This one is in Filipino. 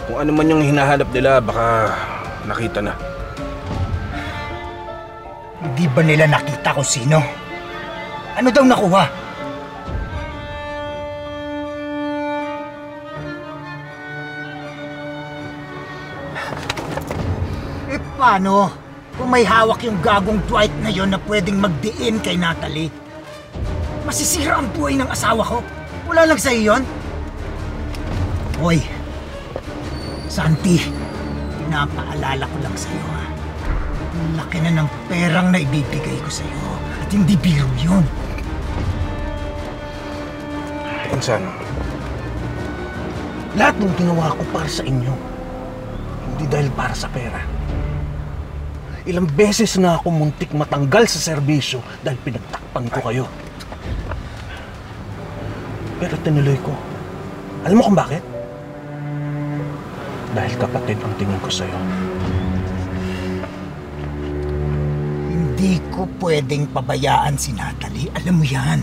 Kung ano man yung hinahanap nila, baka nakita na. Hindi ba nila nakita kung sino? Ano daw nakuha? Eh paano? Kung may hawak yung gagong Dwight na yon na pwedeng magdiin kay Natalie, masisira ang buhay ng asawa ko. Wala lang sa'yo yun? Hoy, Santi, pinapaalala ko lang sa'yo ha. Ang laki na ng perang na ibibigay ko sa'yo at hindi biro yun. Insan, Lahat ng ginawa ko para sa inyo, hindi dahil para sa pera. Ilang beses na ako muntik matanggal sa serbisyo dahil pinagtakpan ko kayo. Pero tinuloy ko. Alam mo kung bakit? Dahil kapatid ang tingin ko sa'yo. Hindi ko pwedeng pabayaan si Natalie. Alam mo yan.